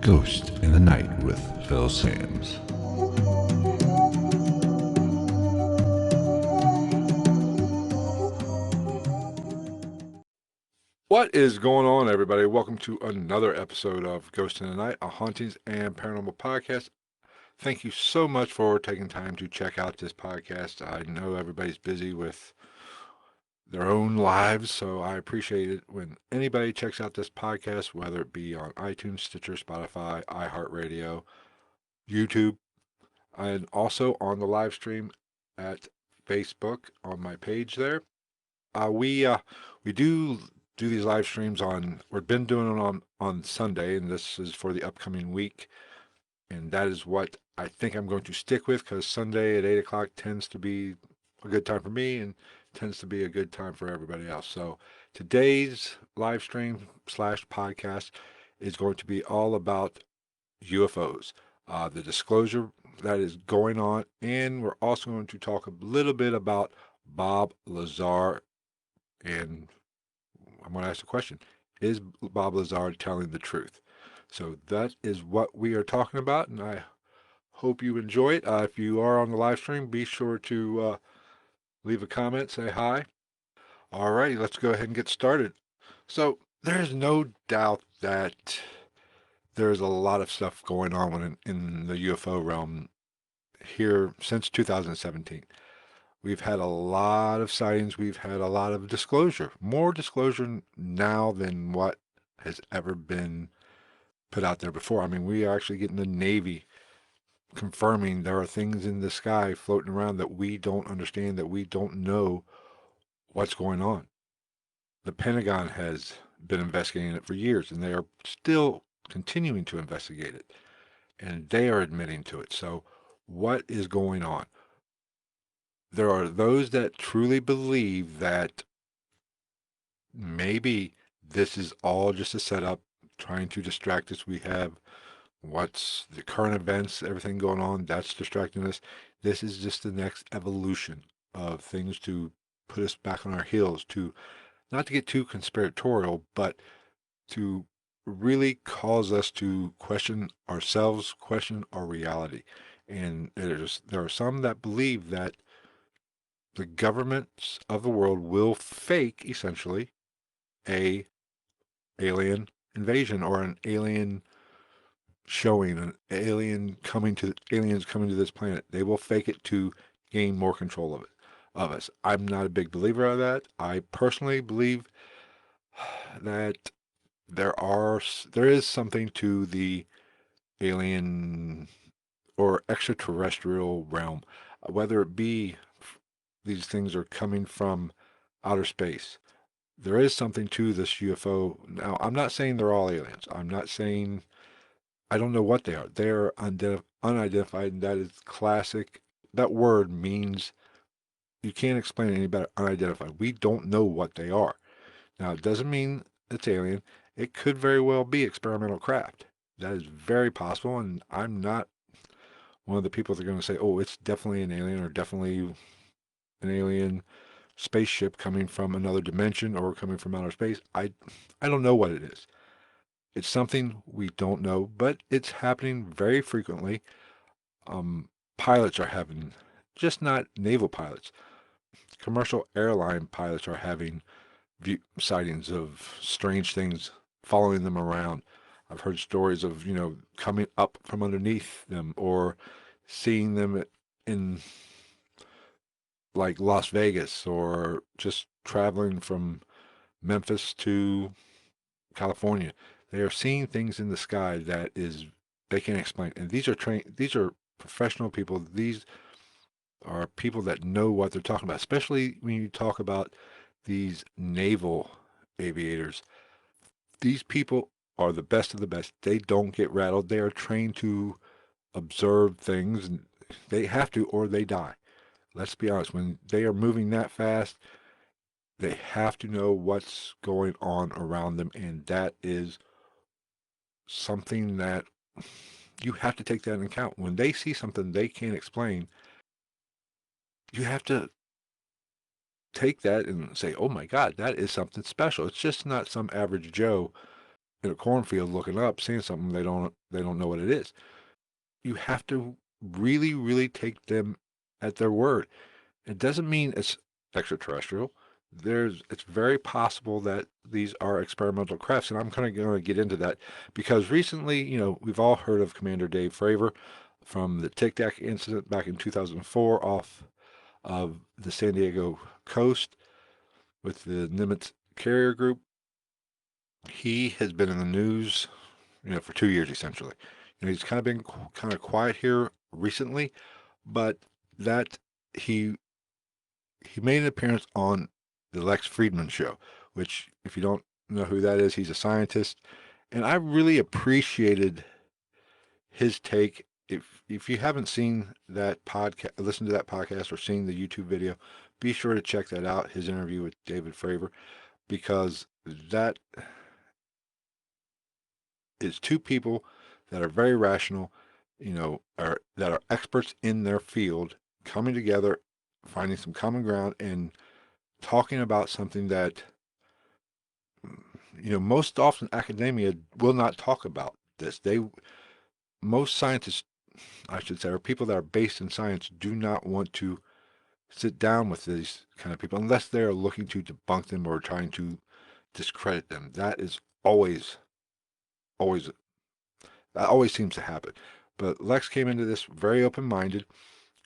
Ghost in the Night with Phil Sams. What is going on, everybody? Welcome to another episode of Ghost in the Night, a hauntings and paranormal podcast. Thank you so much for taking time to check out this podcast. I know everybody's busy with their own lives, so I appreciate it when anybody checks out this podcast, whether it be on iTunes, Stitcher, Spotify, iHeartRadio, YouTube, and also on the live stream at Facebook on my page there. We do these live streams on. We've been doing it on Sunday, and this is for the upcoming week, and that is what I think I'm going to stick with because Sunday at 8 o'clock tends to be a good time for me and tends to be a good time for everybody else. So today's live stream slash podcast is going to be all about UFOs, the disclosure that is going on, and we're also going to talk a little bit about Bob Lazar. And I'm going to ask a question. Is Bob Lazar telling the truth? So that is what we are talking about, and I hope you enjoy it. If you are on the live stream, be sure to leave a comment, say hi. All righty, let's go ahead and get started. So there's no doubt that there's a lot of stuff going on in the UFO realm here since 2017. We've had a lot of sightings. We've had a lot of disclosure, more disclosure now than what has ever been put out there before. I mean, we are actually getting the Navy confirming there are things in the sky floating around that we don't understand, that we don't know what's going on. The Pentagon has been investigating it for years, and they are still continuing to investigate it, and they are admitting to it. So, what is going on? There are those that truly believe that maybe this is all just a setup trying to distract us. We have what's the current events, everything going on, that's distracting us. This is just the next evolution of things to put us back on our heels, to not to get too conspiratorial, but to really cause us to question ourselves, question our reality. And there are some that believe that the governments of the world will fake essentially a alien invasion or an alien showing, an aliens coming to this planet. They will fake it to gain more control of us. I'm not a big believer of that. I personally believe that there is something to the alien or extraterrestrial realm, whether it be these things are coming from outer space. There is something to this UFO. Now, I'm not saying they're all aliens. I'm not saying I don't know what they are. They're unidentified, and that is classic. That word means you can't explain it any better. Unidentified. We don't know what they are. Now, it doesn't mean it's alien. It could very well be experimental craft. That is very possible, and I'm not one of the people that are going to say, oh, it's definitely an alien or definitely an alien spaceship coming from another dimension or coming from outer space. I don't know what it is. It's something we don't know, but it's happening very frequently. Um, Pilots are having, just not naval pilots, commercial airline pilots are having sightings of strange things following them around. I've heard stories of, coming up from underneath them or seeing them in like Las Vegas or just traveling from Memphis to California. They are seeing things in the sky that is they can't explain. And these are professional people. These are people that know what they're talking about, especially when you talk about these naval aviators. These people are the best of the best. They don't get rattled. They are trained to observe things and they have to or they die. Let's be honest, when they are moving that fast, they have to know what's going on around them, and that is something that you have to take that into account. When they see something they can't explain, you have to take that and say, oh my God, that is something special. It's just not some average Joe in a cornfield looking up, seeing something they don't know what it is. You have to really, really take them at their word. It doesn't mean it's extraterrestrial. It's very possible that these are experimental crafts, and I'm kind of going to get into that because recently, we've all heard of Commander Dave Fravor from the Tic Tac incident back in 2004 off of the San Diego coast with the Nimitz carrier group. He has been in the news, for 2 years essentially. He's kind of been kind of quiet here recently, but that he he made an appearance on the Lex Fridman show, which if you don't know who that is, he's a scientist, and I really appreciated his take. If you haven't seen that podcast, listened to that podcast, or seen the YouTube video, be sure to check that out. His interview with David Fravor, because that is two people that are very rational, that are experts in their field, coming together, finding some common ground, and talking about something that, most often academia will not talk about this. Most scientists, I should say, or people that are based in science, do not want to sit down with these kind of people unless they're looking to debunk them or trying to discredit them. Always, that always seems to happen. But Lex came into this very open-minded.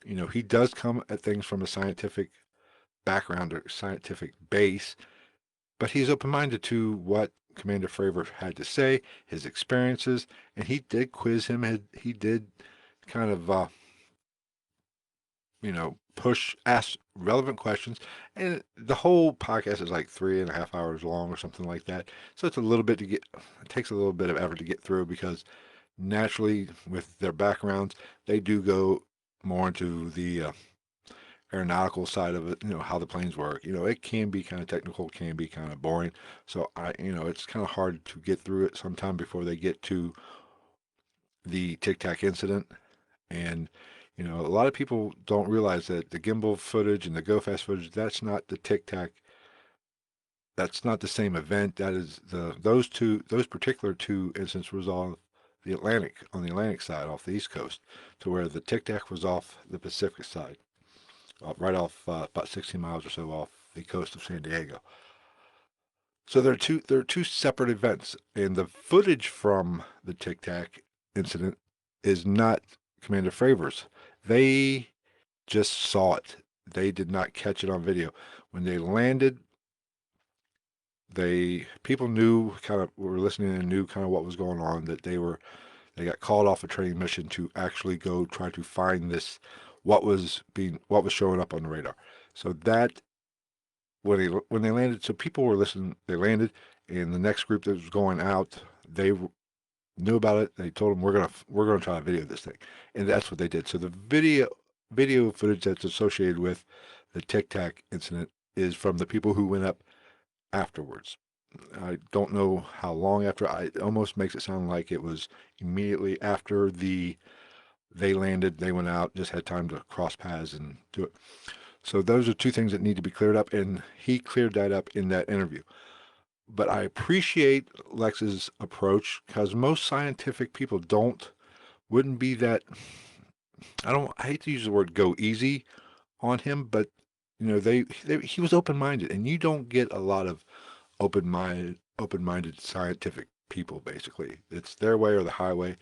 He does come at things from a scientific background or scientific base, but he's open-minded to what Commander Fravor had to say, his experiences, and he did quiz him. He did kind of, ask relevant questions. And the whole podcast is like 3.5 hours long or something like that. So it takes a little bit of effort to get through because naturally, with their backgrounds, they do go more into the aeronautical side of it, how the planes work. It can be kind of technical, can be kind of boring. So it's kind of hard to get through it sometime before they get to the Tic Tac incident. And, a lot of people don't realize that the gimbal footage and the go fast footage, that's not the Tic Tac. That's not the same event. That is those particular two incidents was on the Atlantic side off the East Coast, to where the Tic Tac was off the Pacific side, right off about 60 miles or so off the coast of San Diego. So they're two separate events, and the footage from the Tic Tac incident is not Commander Fravor's. They just saw it. They did not catch it on video. When they landed, people knew, kind of were listening and knew kind of what was going on, that they got called off a training mission to actually go try to find this, what was showing up on the radar. So that when they landed, so people were listening. They landed, and the next group that was going out, they knew about it. They told them, we're gonna try to video this thing, and that's what they did. So the video footage that's associated with the Tic Tac incident is from the people who went up afterwards. I don't know how long after. It almost makes it sound like it was immediately after they landed. They went out, just had time to cross paths and do it. So those are two things that need to be cleared up, and he cleared that up in that interview. But I appreciate Lex's approach, because most scientific people wouldn't be that. I hate to use the word go easy on him, but he was open-minded, and you don't get a lot of open-minded scientific people. Basically, it's their way or the highway,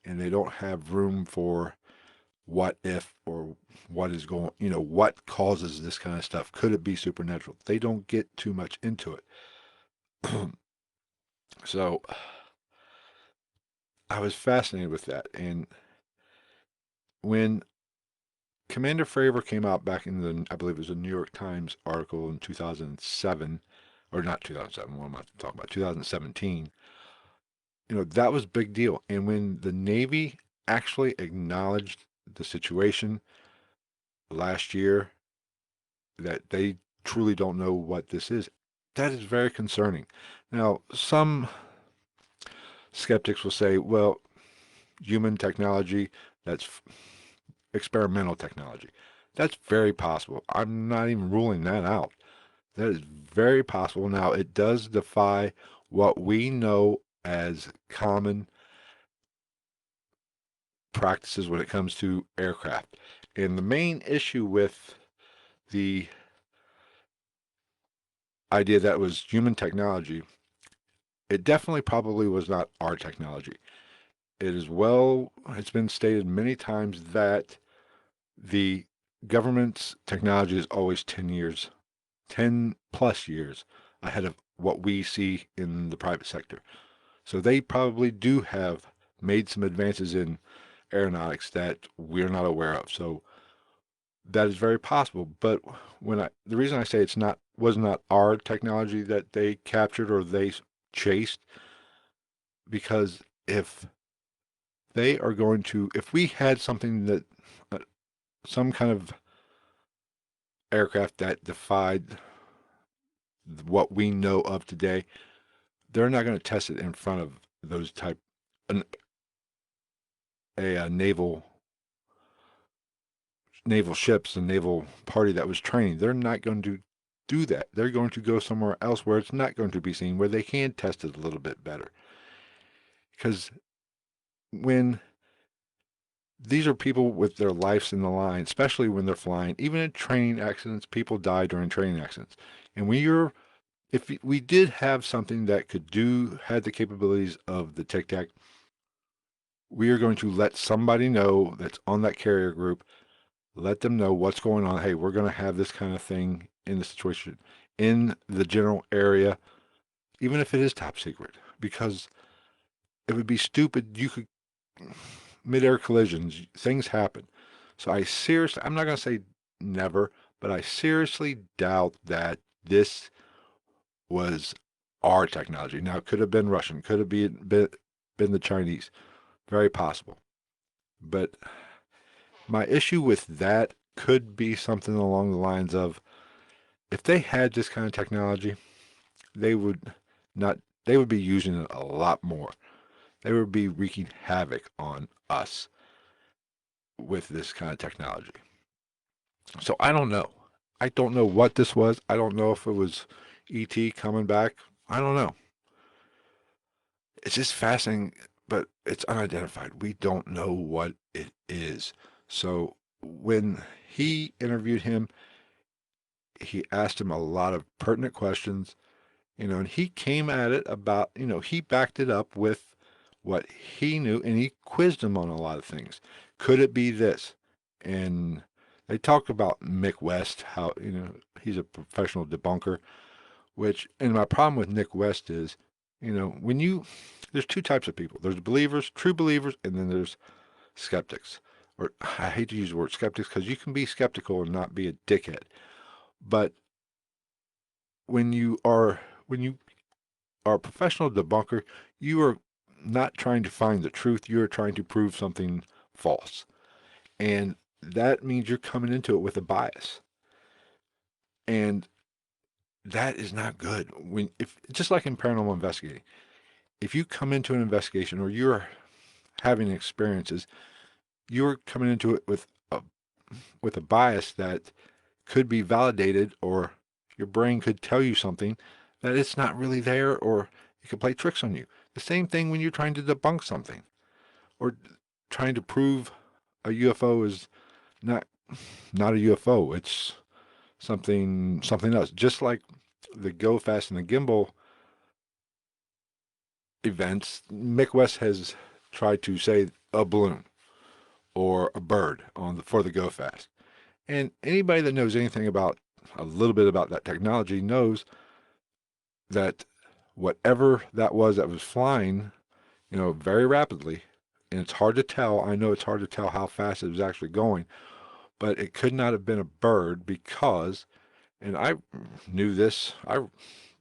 and they don't have room for what if, or what is going, what causes this kind of stuff. Could it be supernatural? They don't get too much into it. So I was fascinated with that. And when Commander Fravor came out back in I believe it was a New York Times article in 2007, or not 2007, what am I talking about? 2017. That was a big deal. And when the Navy actually acknowledged the situation last year, that they truly don't know what this is, that is very concerning. Now, some skeptics will say, well, human technology, that's experimental technology. That's very possible. I'm not even ruling that out. That is very possible. Now, it does defy what we know as common practices when it comes to aircraft. And the main issue with the idea that it was human technology, it definitely probably was not our technology. It's been stated many times that the government's technology is always 10 years, 10 plus years ahead of what we see in the private sector. So they probably do have made some advances in aeronautics that we're not aware of. So that is very possible. But the reason I say was not our technology that they captured or they chased, because if we had something that some kind of aircraft that defied what we know of today, they're not going to test it in front of those type an, a naval ships, a naval party that was training. They're not going to do that. They're going to go somewhere else where it's not going to be seen, where they can test it a little bit better. Because when these are people with their lives in the line, especially when they're flying, even in training accidents, people die during training accidents. And if we did have something that had the capabilities of the Tic Tac, we are going to let somebody know that's on that carrier group, let them know what's going on. Hey, we're going to have this kind of thing in the situation in the general area, even if it is top secret, because it would be stupid. Mid-air collisions, things happen. So I'm not going to say never, but I seriously doubt that this was our technology. Now, it could have been Russian, could have been the Chinese, very possible. But my issue with that could be something along the lines of, if they had this kind of technology, they would not, they would be using it a lot more. They would be wreaking havoc on us with this kind of technology. So I don't know. I don't know what this was. I don't know if it was ET coming back. I don't know. It's just fascinating, but it's unidentified. We don't know what it is. So when he interviewed him, he asked him a lot of pertinent questions, and he came at it about, he backed it up with what he knew, and he quizzed him on a lot of things. Could it be this? And they talked about Mick West, how, he's a professional debunker, and my problem with Nick West is, there's two types of people. There's believers, true believers, and then there's skeptics. Or I hate to use the word skeptics because you can be skeptical and not be a dickhead. But when you are a professional debunker, you are not trying to find the truth. You are trying to prove something false. And that means you're coming into it with a bias. And that is not good. If just like in paranormal investigating, if you come into an investigation or you're having experiences, you're coming into it with a bias that could be validated, or your brain could tell you something that it's not really there, or it could play tricks on you. The same thing when you're trying to debunk something or trying to prove a UFO is not not a UFO. It's something else. Just like the Go Fast and the Gimbal events, Mick West has tried to say a balloon or a bird for the Go Fast. And anybody that knows anything about a little bit about that technology knows that whatever that was flying, very rapidly, and it's hard to tell. I know it's hard to tell how fast it was actually going, but it could not have been a bird because, and I knew this, I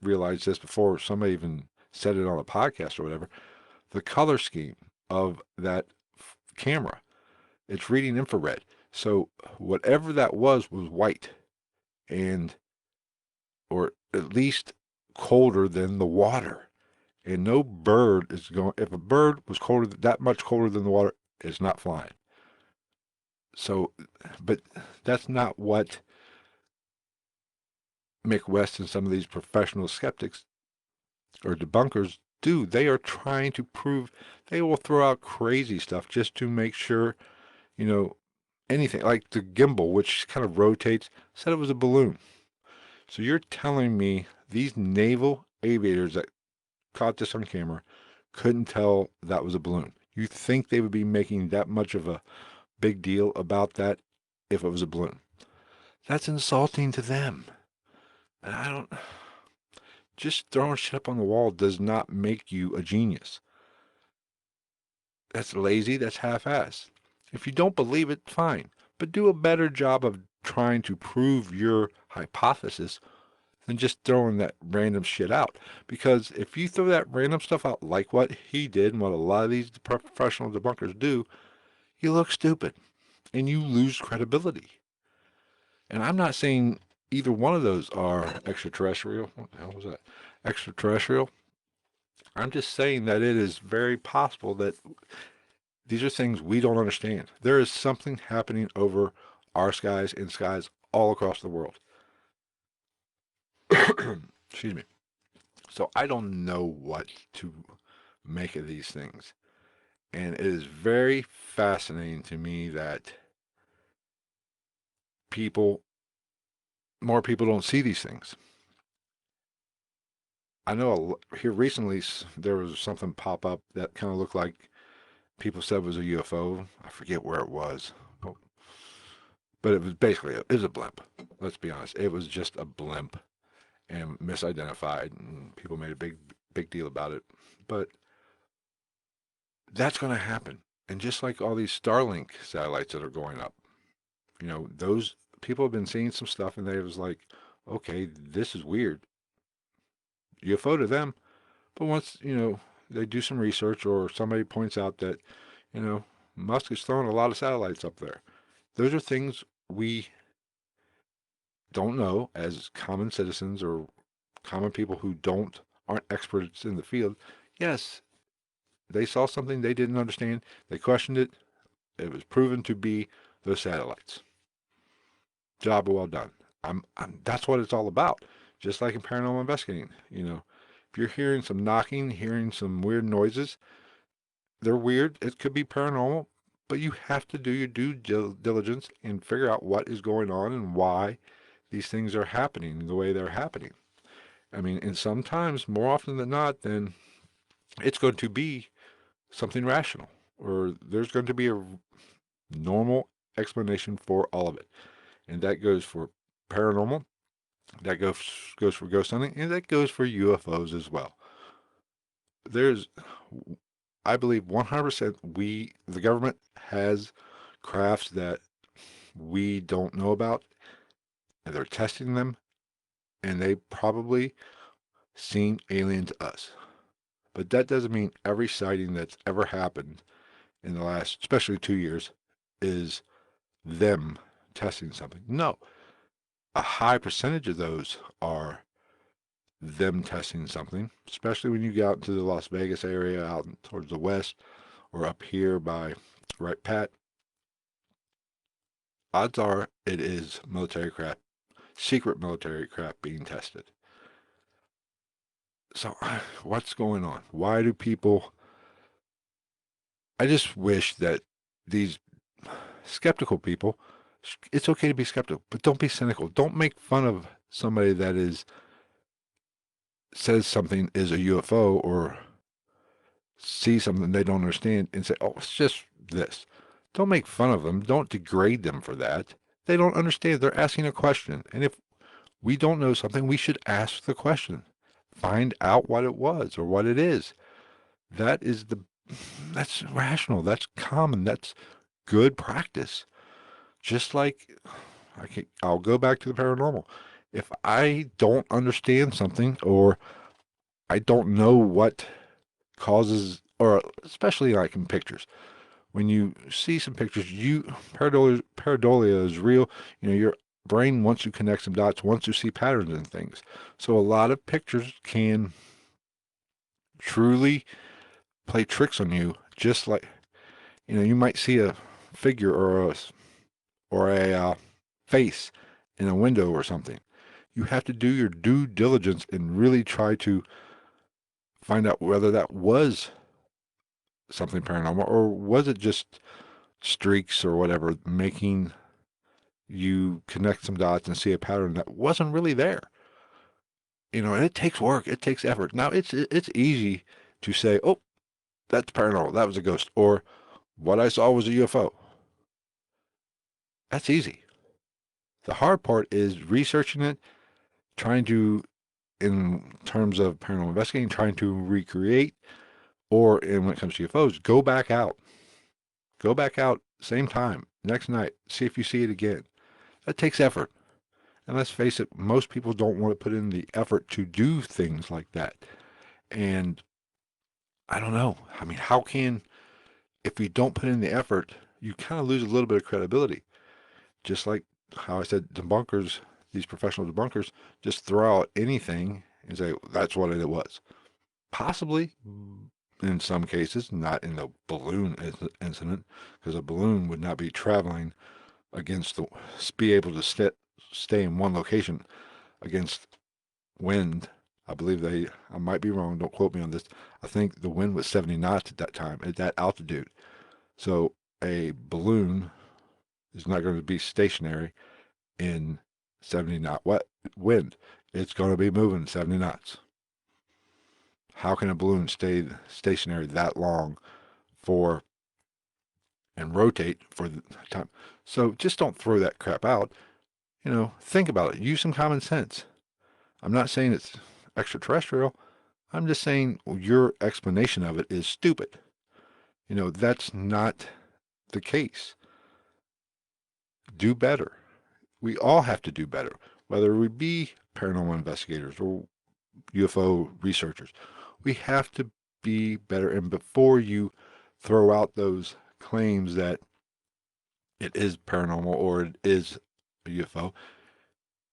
realized this before somebody even said it on a podcast or whatever, the color scheme of that camera, it's reading infrared. So whatever that was white, and or at least colder than the water. And no bird is going, if a bird was that much colder than the water, it's not flying. So, but that's not what Mick West and some of these professional skeptics or debunkers do. They are trying to prove, they will throw out crazy stuff just to make sure, you know, anything like the gimbal, which kind of rotates, said it was a balloon. So you're telling me these naval aviators that caught this on camera couldn't tell that was a balloon? You think they would be making that much of a big deal about that if it was a balloon? That's insulting to them. And I don't, just throwing shit up on the wall does not make you a genius. That's lazy, that's half-assed. If you don't believe it, fine. But do a better job of trying to prove your hypothesis than just throwing that random shit out. Because if you throw that random stuff out like what he did and what a lot of these professional debunkers do, you look stupid and you lose credibility. And I'm not saying either one of those are extraterrestrial. What the hell was that? Extraterrestrial. I'm just saying that it is very possible that these are things we don't understand. There is something happening over our skies and skies all across the world. Excuse me. So I don't know what to make of these things. And it is very fascinating to me that more people don't see these things. I know here recently there was something pop up that kind of looked like people said was a UFO. I forget where it was. But it was basically, it was a blimp. Let's be honest. It was just a blimp and misidentified, and people made a big deal about it. But that's going to happen. And just like all these Starlink satellites that are going up, those people have been seeing some stuff and they was like, okay, this is weird. UFO to them. But once, they do some research or somebody points out that, Musk is throwing a lot of satellites up there. Those are things we don't know as common citizens or common people who aren't experts in the field. Yes, they saw something they didn't understand. They questioned it. It was proven to be those satellites. Job well done. That's what it's all about. Just like in paranormal investigating, if you're hearing some knocking, hearing some weird noises, they're weird. It could be paranormal, but you have to do your due diligence and figure out what is going on and why these things are happening the way they're happening. I mean, and sometimes, more often than not, then it's going to be something rational, or there's going to be a normal explanation for all of it. And that goes for paranormal, that goes for ghost hunting, and that goes for UFOs as well. I believe 100% the government has crafts that we don't know about, and they're testing them, and they probably seen alien to us. But that doesn't mean every sighting that's ever happened in the last, especially 2 years, is them testing something. No, a high percentage of those are them testing something, especially when you get out into the Las Vegas area, out towards the west, or up here by Right Pat. Odds are it is military craft, secret military craft being tested. So, what's going on? Why do people? I just wish that these skeptical people, it's okay to be skeptical, but don't be cynical. Don't make fun of somebody that says something is a UFO or see something they don't understand and say, oh, it's just this. Don't make fun of them. Don't degrade them for that. They don't understand. They're asking a question. And if we don't know something, we should ask the question. Find out what it was or what it is. That's rational. That's common. That's good practice. Just like I'll go back to the paranormal. If I don't understand something or I don't know what causes, or especially like in pictures, when you see some pictures, pareidolia is real. Your brain wants to connect some dots, wants to see patterns in things. So a lot of pictures can truly play tricks on you. Just like you might see a figure or a face in a window or something. You have to do your due diligence and really try to find out whether that was something paranormal or was it just streaks or whatever, making you connect some dots and see a pattern that wasn't really there. And it takes work, it takes effort. Now it's easy to say, oh, that's paranormal, that was a ghost, or what I saw was a UFO. That's easy. The hard part is researching it, trying to, in terms of paranormal investigating, trying to recreate, or when it comes to UFOs, go back out, same time, next night, see if you see it again. That takes effort. And let's face it, most people don't want to put in the effort to do things like that. And I don't know. I mean, if you don't put in the effort, you kind of lose a little bit of credibility. Just like how I said, debunkers, these professional debunkers, just throw out anything and say, that's what it was. Possibly, in some cases, not in the balloon incident, because a balloon would not be traveling be able to stay in one location against wind. I might be wrong, don't quote me on this. I think the wind was 70 knots at that time, at that altitude. So a balloon is not going to be stationary in 70 knot wind. It's going to be moving 70 knots. How can a balloon stay stationary that long and rotate for the time? So just don't throw that crap out. Think about it. Use some common sense. I'm not saying it's extraterrestrial. I'm just saying your explanation of it is stupid. That's not the case. Do better. We all have to do better, whether we be paranormal investigators or UFO researchers. We have to be better. And before you throw out those claims that it is paranormal or it is a UFO,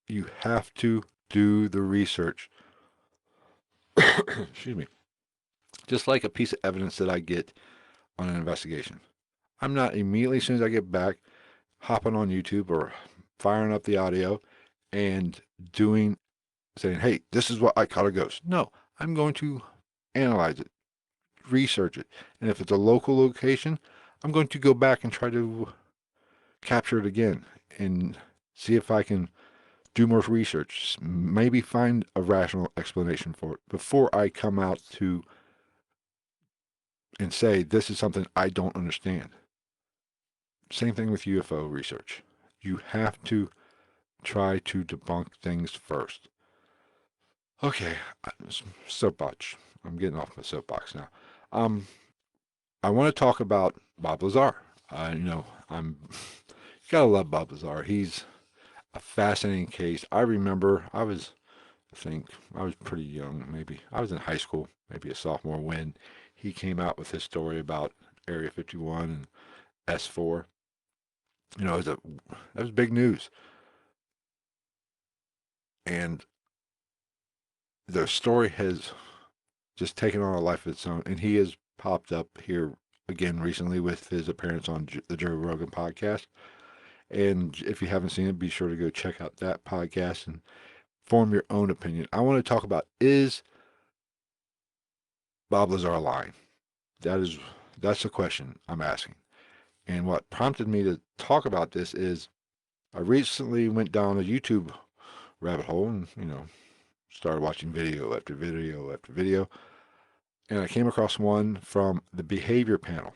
you have to do the research. Excuse me. Just like a piece of evidence that I get on an investigation. I'm not immediately, as soon as I get back, hopping on YouTube or firing up the audio and saying, hey, this is what I caught a ghost. No, I'm going to analyze it, research it. And if it's a local location, I'm going to go back and try to capture it again and see if I can do more research, maybe find a rational explanation for it before I come out and say, this is something I don't understand. Same thing with UFO research. You have to try to debunk things first. Okay, soapbox. I'm getting off my soapbox now. I want to talk about Bob Lazar. I'm you gotta love Bob Lazar. He's a fascinating case. I remember I think I was pretty young. Maybe I was in high school, maybe a sophomore, when he came out with his story about Area 51 and S4. That was big news, and the story has just taken on a life of its own. And he has popped up here again recently with his appearance on the Joe Rogan podcast. And if you haven't seen it, be sure to go check out that podcast and form your own opinion. I want to talk about, is Bob Lazar lying? That's the question I'm asking. And what prompted me to talk about this is I recently went down a YouTube rabbit hole and, started watching video after video after video. And I came across one from the Behavior Panel,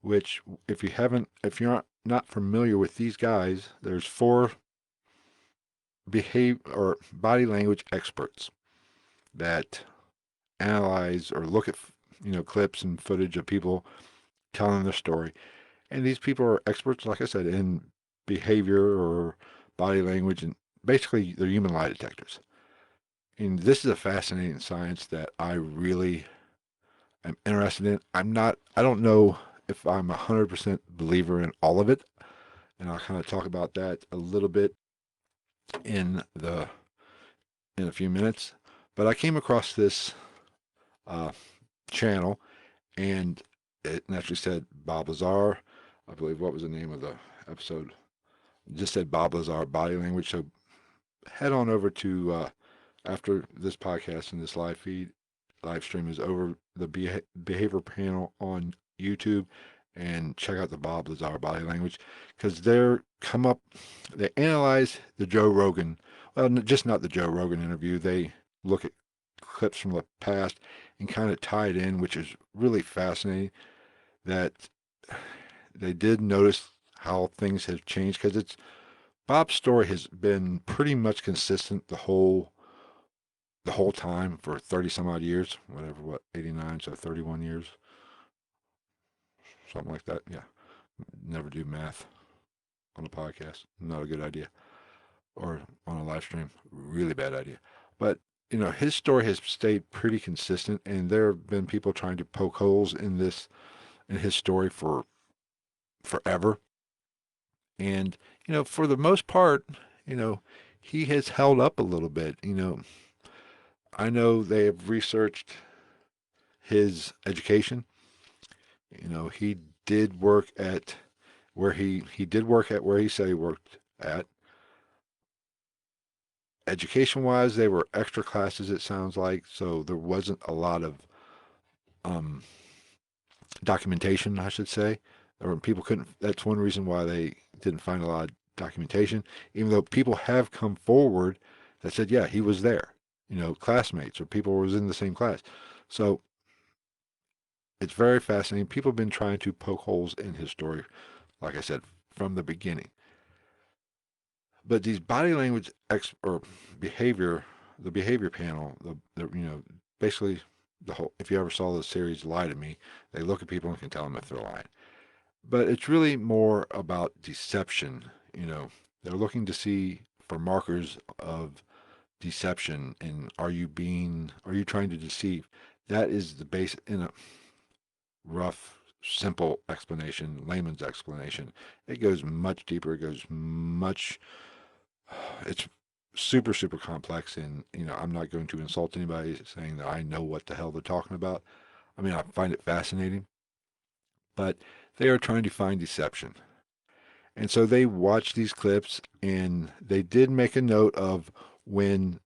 which if you're not familiar with these guys, there's 4 body language experts that analyze or look at clips and footage of people telling their story. And these people are experts, like I said, in behavior or body language, and basically they're human lie detectors. And this is a fascinating science that I really am interested in. I don't know if I'm 100% believer in all of it, and I'll kind of talk about that a little bit in a few minutes. But I came across this channel, and it naturally said Bob Lazar. I believe, what was the name of the episode? It just said Bob Lazar body language. So head on over to after this podcast and this live feed, live stream is over the behavior panel on YouTube, and check out the Bob Lazar body language, because they analyze the Joe Rogan, well, just not the Joe Rogan interview. They look at clips from the past and kind of tie it in, which is really fascinating. That they did notice how things have changed, because it's Bob's story has been pretty much consistent the whole time for 30 some odd years, whatever, what, 89, so 31 years, something like that. Yeah. Never do math on a podcast. Not a good idea. Or on a live stream. Really bad idea. But, his story has stayed pretty consistent, and there have been people trying to poke holes in his story for forever. And, for the most part, he has held up a little bit. I know they have researched his education. He did work at he did work at where he said he worked at. Education wise, they were extra classes, it sounds like, so there wasn't a lot of um, documentation, I should say. Or people couldn't. That's one reason why they didn't find a lot of documentation, even though people have come forward that said, yeah, he was there. Classmates or people who was in the same class. So it's very fascinating. People have been trying to poke holes in his story, like I said, from the beginning. But these body language or behavior, the behavior panel, basically the whole. If you ever saw the series Lie to Me, they look at people and can tell them if they're lying. But it's really more about deception. They're looking to see for markers of deception, and are you trying to deceive? That is the base in a rough, simple explanation, layman's explanation. It goes much deeper. It goes much. It's super, super complex, and I'm not going to insult anybody saying that I know what the hell they're talking about. I mean, I find it fascinating, but they are trying to find deception. And so they watched these clips, and they did make a note of when,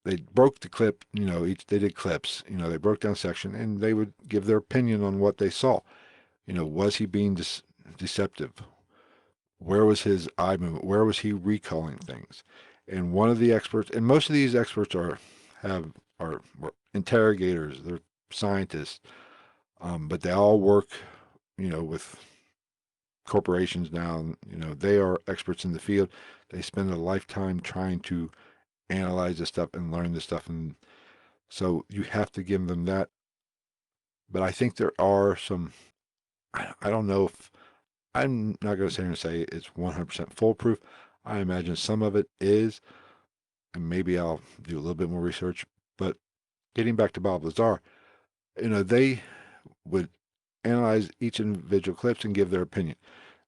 they broke the clip, they did clips, they broke down section, and they would give their opinion on what they saw. Was he being deceptive? Where was his eye movement? Where was he recalling things? And one of the experts, and most of these experts are interrogators, they're scientists, but they all work, with corporations now. And, they are experts in the field. They spend a lifetime trying to analyze this stuff and learn this stuff, and so you have to give them that. But I think there are some. I don't know if I'm not going to sit here and say it's 100% foolproof. I imagine some of it is, and maybe I'll do a little bit more research. But getting back to Bob Lazar, they would analyze each individual clips and give their opinion.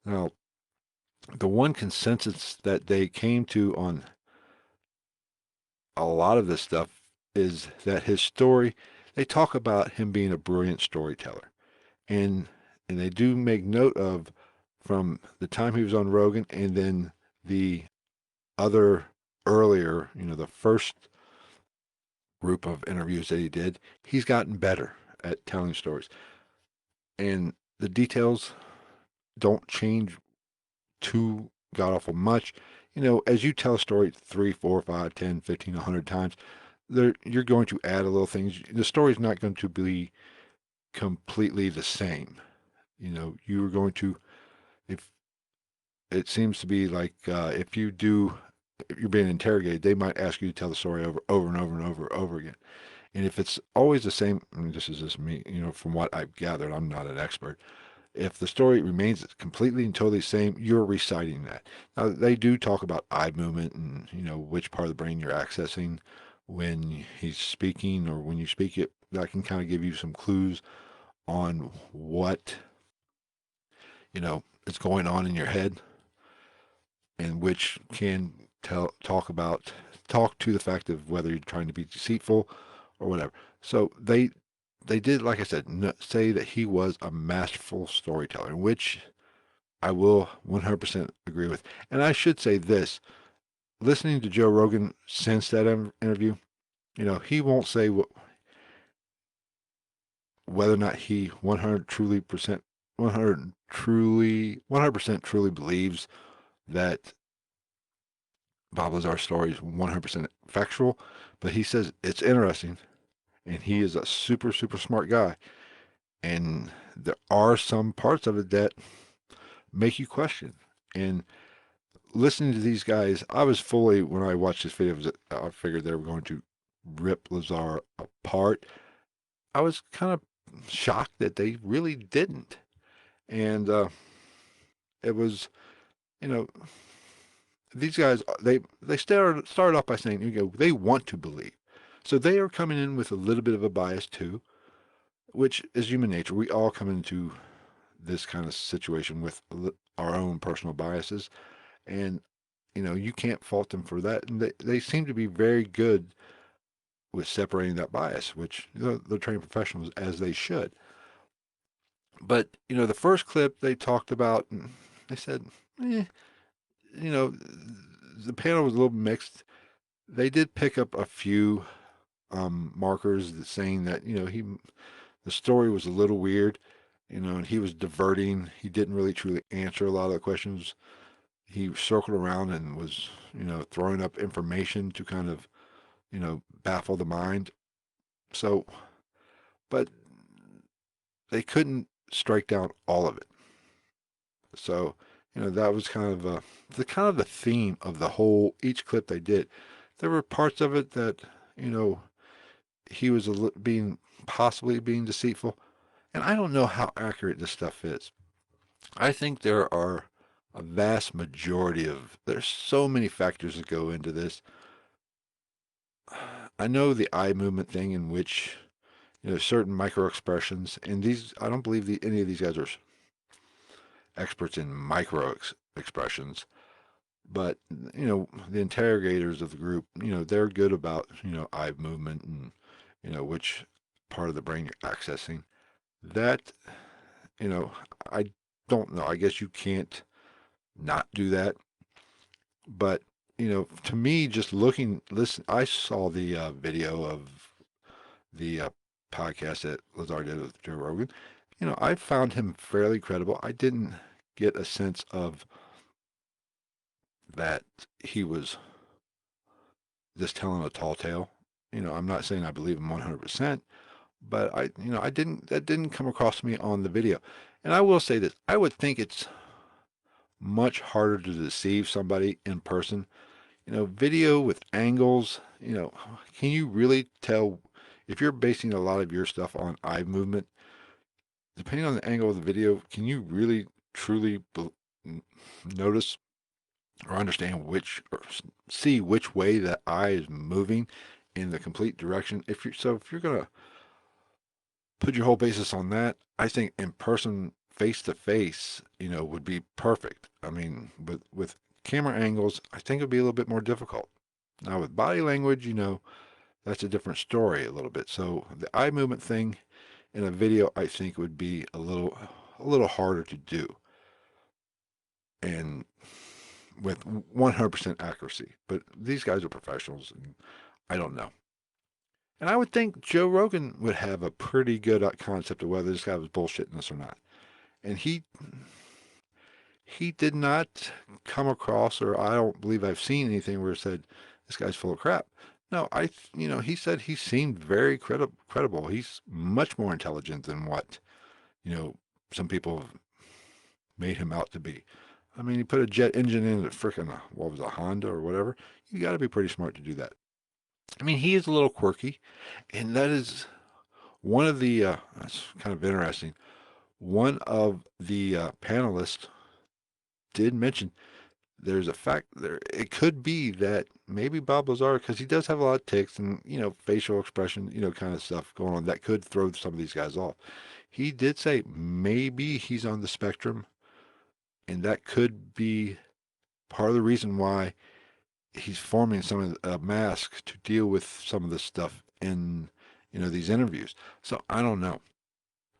Now, the one consensus that they came to on a lot of this stuff is that his story, they talk about him being a brilliant storyteller. And they do make note of from the time he was on Rogan and then the other earlier, the first group of interviews that he did, he's gotten better at telling stories. And the details don't change too god awful much. As you tell a story 3, 4, 5, 10, 15, 100 times, you're going to add a little things. The story's not going to be completely the same. You're going to, if it seems to be like, if you're being interrogated, they might ask you to tell the story over and over and over and over again. And if it's always the same, I mean, this is just me, from what I've gathered, I'm not an expert. If the story remains completely and totally the same, you're reciting that. Now, they do talk about eye movement and, which part of the brain you're accessing when he's speaking or when you speak it. That can kind of give you some clues on what, is going on in your head, and which can talk to the fact of whether you're trying to be deceitful or whatever. So they did, like I said, say that he was a masterful storyteller, which I will 100% agree with. And I should say this, listening to Joe Rogan since that interview, He won't say whether or not he 100% truly believes that Bob Lazar's story is 100% factual, but he says it's interesting, and he is a super, super smart guy. And there are some parts of it that make you question. And listening to these guys, I was fully, when I watched this video, I figured they were going to rip Lazar apart. I was kind of shocked that they really didn't. And it was, you know, these guys, they started off by saying, they want to believe. So they are coming in with a little bit of a bias too, which is human nature. We all come into this kind of situation with our own personal biases. And, you can't fault them for that. And they seem to be very good with separating that bias, which they're trained professionals as they should. But, the first clip they talked about, and they said, eh, you know, the panel was a little mixed. They did pick up a few markers that saying that, the story was a little weird, and he was diverting. He didn't really truly answer a lot of the questions. He circled around and was, throwing up information to kind of, baffle the mind. So, but they couldn't strike down all of it. So, that was kind of the theme of the whole each clip they did. There were parts of it that, you know, he was being possibly being deceitful, and I don't know how accurate this stuff is. I think there are a vast majority of there's so many factors that go into this. I know the eye movement thing in which certain micro expressions, and these I don't believe any of these guys are experts in micro expressions, but the interrogators of the group, they're good about eye movement and which part of the brain you're accessing. That you know I don't know. I guess you can't not do that, but to me, just listen. I saw the video of the podcast that Lazar did with Joe Rogan. I found him fairly credible. I didn't get a sense of that he was just telling a tall tale. I'm not saying I believe him 100%, but I didn't, that didn't come across to me on the video. And I will say this, I would think it's much harder to deceive somebody in person. Video with angles, can you really tell if you're basing a lot of your stuff on eye movement, depending on the angle of the video, can you really truly notice or understand or see which way the eye is moving in the complete direction? If you're gonna put your whole basis on that, I think in person, face to face, would be perfect. I mean, with camera angles, I think it'd be a little bit more difficult. Now with body language, that's a different story a little bit. So the eye movement thing in a video, I think would be a little harder to do, and with 100% accuracy. But these guys are professionals, and I don't know. And I would think Joe Rogan would have a pretty good concept of whether this guy was bullshitting us or not. And he did not come across, or I don't believe I've seen anything where it said this guy's full of crap. No, he said he seemed very credible. He's much more intelligent than what some people have made him out to be. I mean, he put a jet engine in a freaking what was it, a Honda or whatever. You got to be pretty smart to do that. I mean, he is a little quirky, and that is one of the. That's kind of interesting. One of the panelists did mention there's a fact there. It could be that maybe Bob Lazar, because he does have a lot of tics and facial expression, kind of stuff going on that could throw some of these guys off. He did say maybe he's on the spectrum, and that could be part of the reason why he's forming some of a mask to deal with some of this stuff in these interviews. So I don't know,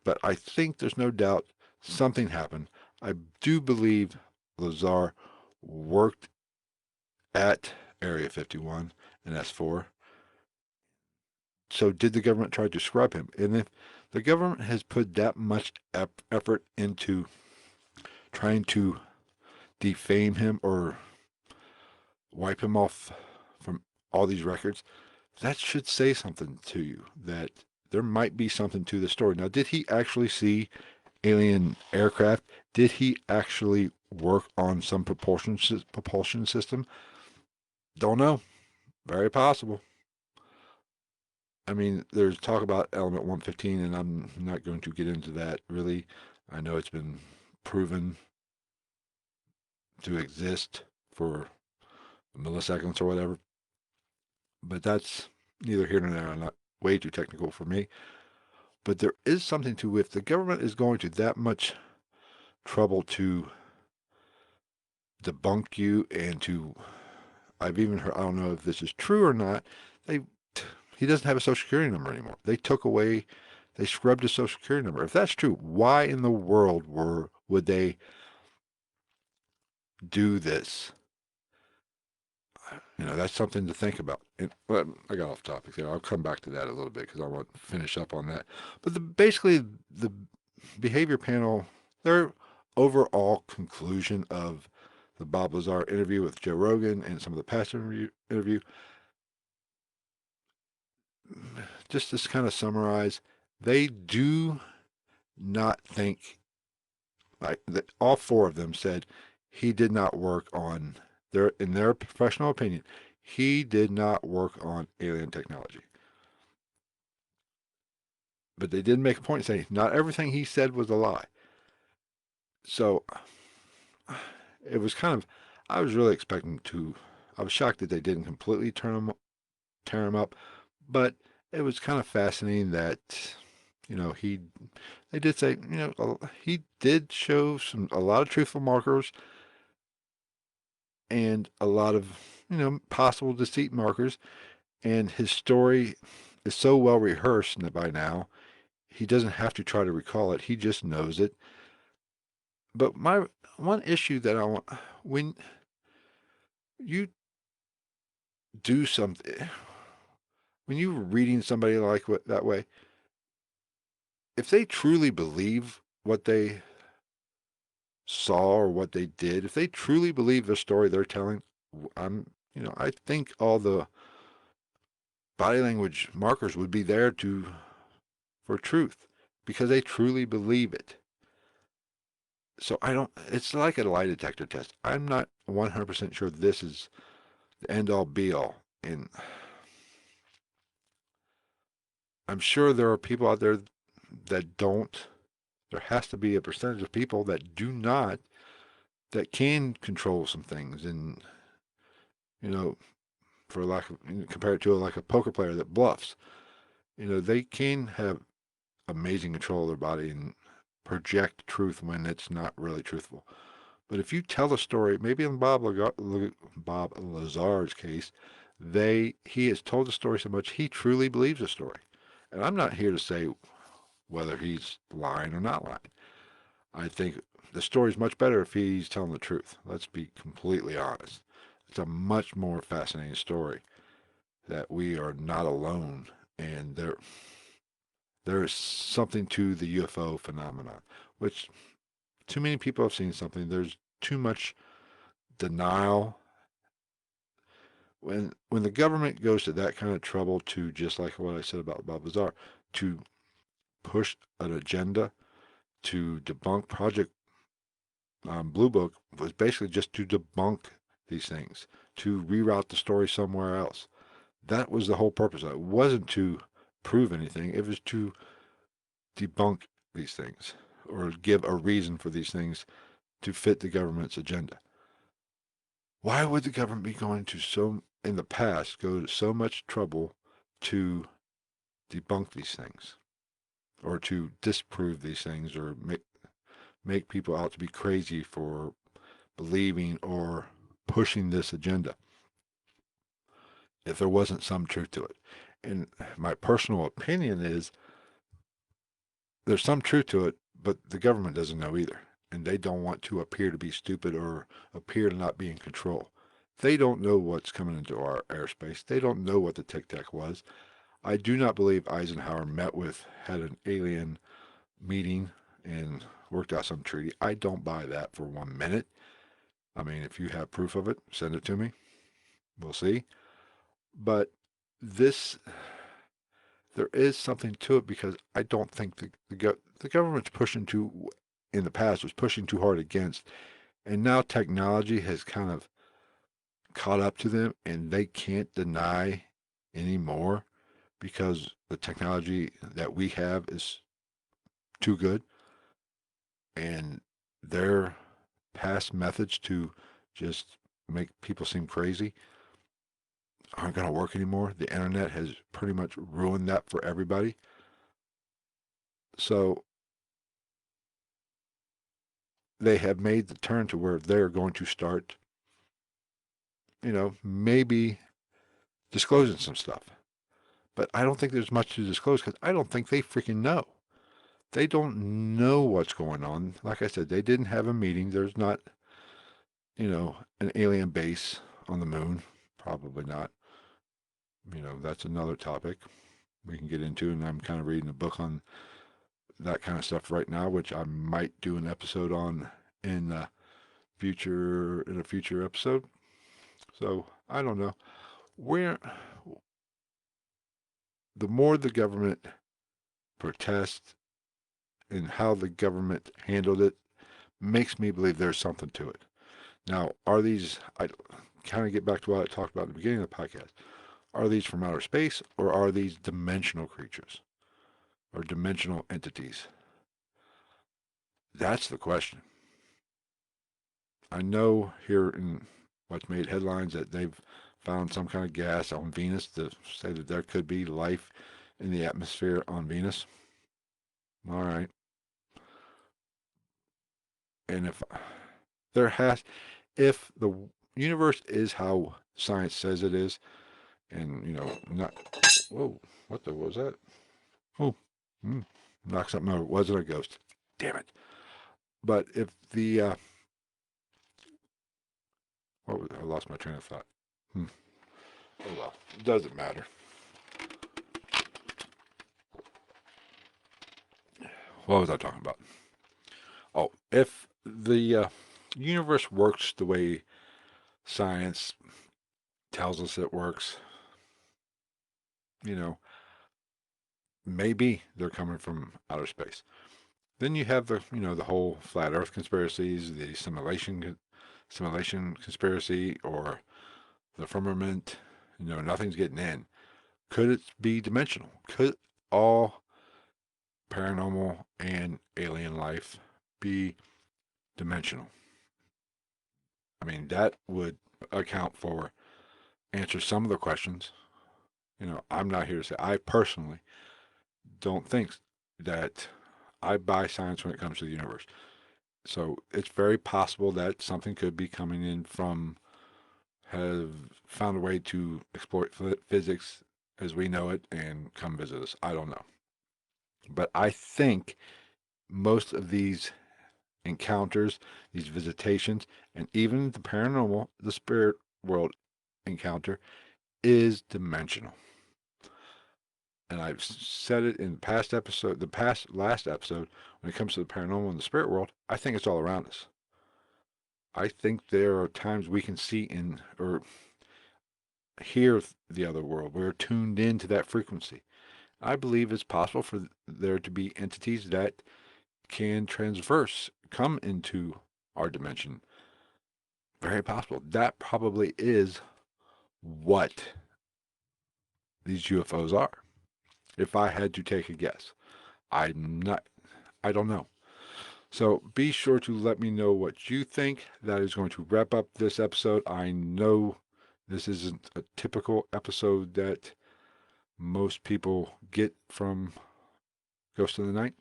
but I think there's no doubt something happened. I do believe Lazar worked at Area 51 and S4. So did the government try to scrub him? And if the government has put that much effort into trying to defame him or wipe him off from all these records, that should say something to you that there might be something to the story. Now, did he actually see alien aircraft? Did he actually work on some propulsion system? Don't know. Very possible. I mean, there's talk about Element 115, and I'm not going to get into that really. I know it's been proven to exist for milliseconds or whatever, but that's neither here nor there. I'm not way too technical for me. But there is something to, if the government is going to that much trouble to debunk you and to, I've even heard, I don't know if this is true or not, they he doesn't have a social security number anymore. They scrubbed his social security number. If that's true, why in the world would they do this? That's something to think about. And well, I got off topic there. I'll come back to that a little bit because I want to finish up on that. But basically, the behavior panel, their overall conclusion of the Bob Lazar interview with Joe Rogan and some of the past interview, just to kind of summarize, they do not think, like that, all four of them said he did not work on in their professional opinion, he did not work on alien technology. But they did make a point saying not everything he said was a lie. So it was kind of, I was really expecting to, I was shocked that they didn't completely tear him up, but it was kind of fascinating that, they did say, he did show a lot of truthful markers and a lot of, possible deceit markers. And his story is so well rehearsed by now, he doesn't have to try to recall it. He just knows it. But my one issue that I want, when you do something, when you're reading somebody like that way, if they truly believe what they saw or what they did, if they truly believe the story they're telling, I think all the body language markers would be there for truth because they truly believe it. So it's like a lie detector test. I'm not 100% sure this is the end all be all. And I'm sure there are people out there that don't, there has to be a percentage of people that do not, that can control some things. And, you know, for lack of, compare it to like a poker player that bluffs, they can have amazing control of their body and project truth when it's not really truthful. But if you tell a story, maybe in Bob Lazar's case, he has told the story so much he truly believes the story. And I'm not here to say whether he's lying or not lying. I think the story's much better if he's telling the truth. Let's be completely honest. It's a much more fascinating story that we are not alone, and there is something to the UFO phenomenon, which too many people have seen something. There's too much denial. When the government goes to that kind of trouble to, just like what I said about Bob Lazar, to push an agenda to debunk Project Blue Book was basically just to debunk these things, to reroute the story somewhere else. That was the whole purpose of it. It wasn't to prove anything. It was to debunk these things or give a reason for these things to fit the government's agenda. Why would the government be going to in the past, go to so much trouble to debunk these things or to disprove these things or make people out to be crazy for believing or pushing this agenda if there wasn't some truth to it? And my personal opinion is there's some truth to it, but the government doesn't know either. And they don't want to appear to be stupid or appear to not be in control. They don't know what's coming into our airspace. They don't know what the Tic Tac was. I do not believe Eisenhower had an alien meeting and worked out some treaty. I don't buy that for 1 minute. I mean, if you have proof of it, send it to me. We'll see. But this, there is something to it because I don't think the government's pushing too, in the past, was pushing too hard against. And now technology has kind of caught up to them and they can't deny anymore because the technology that we have is too good and their past methods to just make people seem crazy aren't going to work anymore. The internet has pretty much ruined that for everybody. So they have made the turn to where they're going to start, maybe disclosing some stuff. But I don't think there's much to disclose because I don't think they freaking know. They don't know what's going on. Like I said, they didn't have a meeting. There's not, an alien base on the moon. Probably not. That's another topic we can get into. And I'm kind of reading a book on that kind of stuff right now, which I might do an episode on in a future episode. So I don't know. Where the more the government protests and how the government handled it makes me believe there's something to it. Now, I kind of get back to what I talked about at the beginning of the podcast. Are these from outer space or are these dimensional creatures or dimensional entities? That's the question. I know here in what's made headlines that they've found some kind of gas on Venus to say that there could be life in the atmosphere on Venus. All right. And if the universe is how science says it is, and not, whoa, what was that? Oh, knocked something over. It wasn't a ghost. Damn it. But if I lost my train of thought. Oh well, it doesn't matter. What was I talking about? Oh, if the universe works the way science tells us it works, you know, maybe they're coming from outer space. Then you have the whole flat Earth conspiracies, the simulation conspiracy, or the firmament. Nothing's getting in. Could it be dimensional? Could all paranormal and alien life be dimensional? I mean, that would account for answer some of the questions. I'm not here to say I personally don't think that I buy science when it comes to the universe. So it's very possible that something could be coming in from have found a way to exploit physics as we know it and come visit us. I don't know. But I think most of these encounters, these visitations, and even the paranormal, the spirit world encounter is dimensional. And I've said it in last episode, when it comes to the paranormal and the spirit world, I think it's all around us. I think there are times we can see or hear the other world. We're tuned into that frequency. I believe it's possible for there to be entities that can come into our dimension. Very possible. That probably is what these UFOs are. If I had to take a guess, I'm not, I don't know. So be sure to let me know what you think. That is going to wrap up this episode. I know this isn't a typical episode that most people get from Ghost of the Night,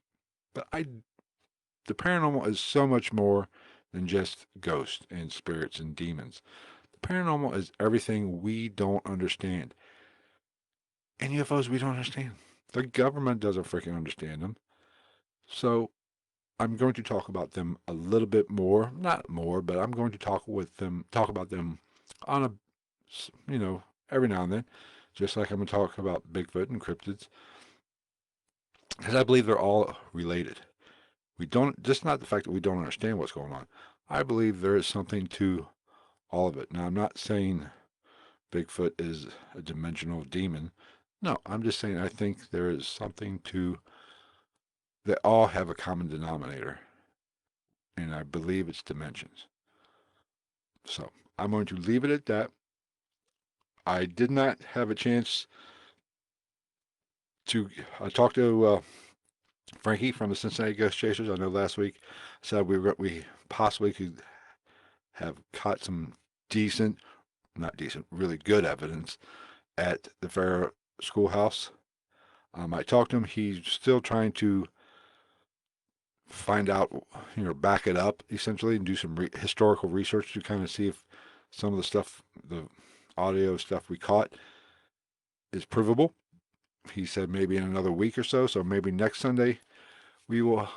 but the paranormal is so much more than just ghosts and spirits and demons. The paranormal is everything we don't understand. And UFOs we don't understand. The government doesn't freaking understand them. So I'm going to talk about them a little bit more, not more, but I'm going to talk about them on every now and then, just like I'm going to talk about Bigfoot and cryptids, because I believe they're all related. We don't, just not the fact that we don't understand what's going on. I believe there is something to all of it. Now, I'm not saying Bigfoot is a dimensional demon. No, I'm just saying I think there is something to, they all have a common denominator, and I believe it's dimensions. So I'm going to leave it at that. I did not have a chance to talk to Frankie from the Cincinnati Ghost Chasers. I know last week I said we possibly could have caught some decent, not decent, really good evidence at the Fair Schoolhouse. I talked to him. He's still trying to find out, back it up essentially, and do some historical research to kind of see if some of the stuff, the audio stuff we caught, is provable. He said maybe in another week or so. So maybe next Sunday we will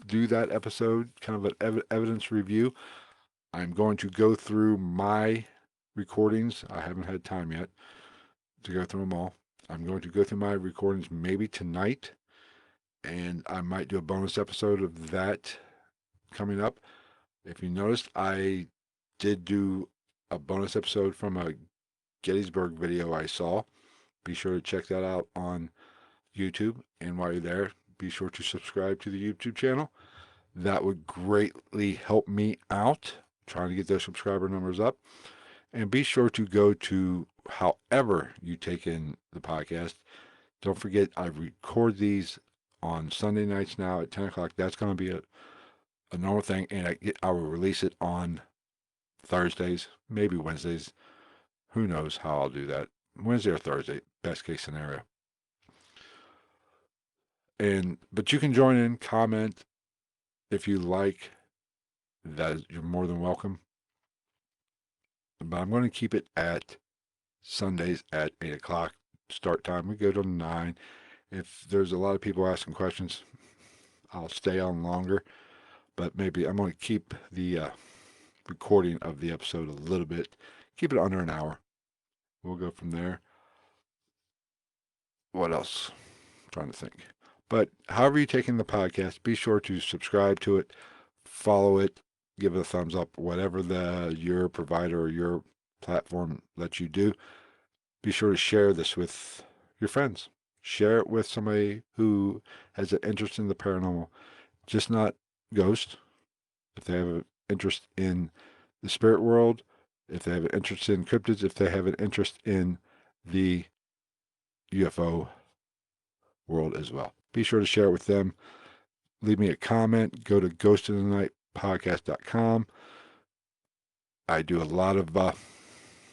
do that episode, kind of an evidence review. I'm going to go through my recordings. I haven't had time yet to go through them all. I'm going to go through my recordings maybe tonight, and I might do a bonus episode of that coming up. If you noticed, I did do a bonus episode from a Gettysburg video I saw. Be sure to check that out on YouTube. And while you're there, be sure to subscribe to the YouTube channel. That would greatly help me out, trying to get those subscriber numbers up. And be sure to go to however you take in the podcast. Don't forget, I record these on Sunday nights now at 10 o'clock. That's going to be a normal thing. And I will release it on Thursdays, maybe Wednesdays. Who knows how I'll do that. Wednesday or Thursday, best case scenario. But you can join in, comment if you like. That you're more than welcome. But I'm going to keep it at Sundays at 8 o'clock start time. We go till 9. If there's a lot of people asking questions, I'll stay on longer. But maybe I'm going to keep the recording of the episode a little bit. Keep it under an hour. We'll go from there. What else? I'm trying to think. But however you're taking the podcast, be sure to subscribe to it, follow it, give it a thumbs up, whatever your provider or your platform lets you do. Be sure to share this with your friends. Share it with somebody who has an interest in the paranormal, just not ghosts. If they have an interest in the spirit world, if they have an interest in cryptids, if they have an interest in the UFO world as well. Be sure to share it with them. Leave me a comment. Go to ghostofthenightpodcast.com. I do a lot of,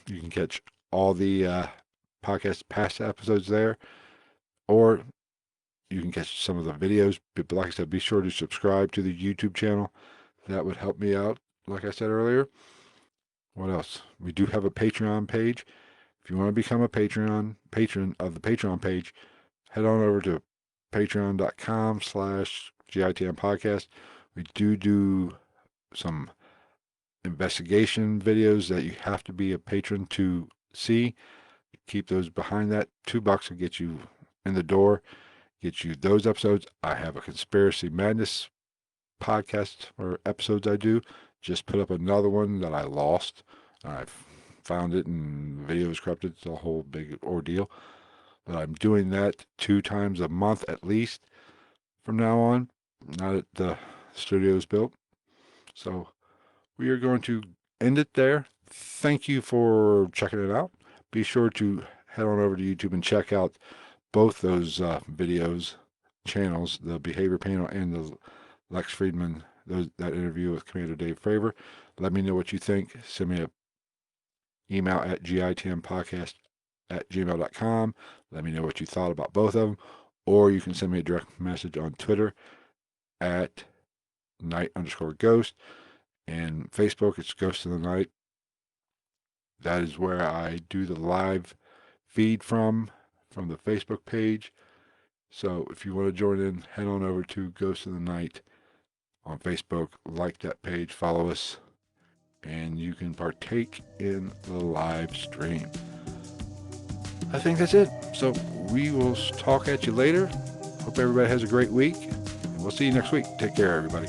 you can catch all the podcast past episodes there, or you can catch some of the videos. But like I said, be sure to subscribe to the YouTube channel. That would help me out, like I said earlier. What else? We do have a Patreon page. If you want to become a patron of the Patreon page, head on over to patreon.com/GITM podcast. We do some investigation videos that you have to be a patron to see. Keep those behind that. $2 will get you in the door, get you those episodes. I have a Conspiracy Madness podcast or episodes I do. Just put up another one that I lost. I found it and the video was corrupted. It's a whole big ordeal. But I'm doing that 2 times a month at least from now on. Now that the studio is built. So we are going to end it there. Thank you for checking it out. Be sure to head on over to YouTube and check out both those videos, channels, the Behavior Panel and the Lex Fridman, that interview with Commander David Fravor. Let me know what you think. Send me an email at gitmpodcast@gmail.com. Let me know what you thought about both of them. Or you can send me a direct message on Twitter at night_ghost. And Facebook, it's Ghost of the Night. That is where I do the live feed from the Facebook page. So if you want to join in, head on over to Ghost of the Night on Facebook, like that page, follow us, and you can partake in the live stream. I think that's it. So we will talk at you later. Hope everybody has a great week. And we'll see you next week. Take care, everybody.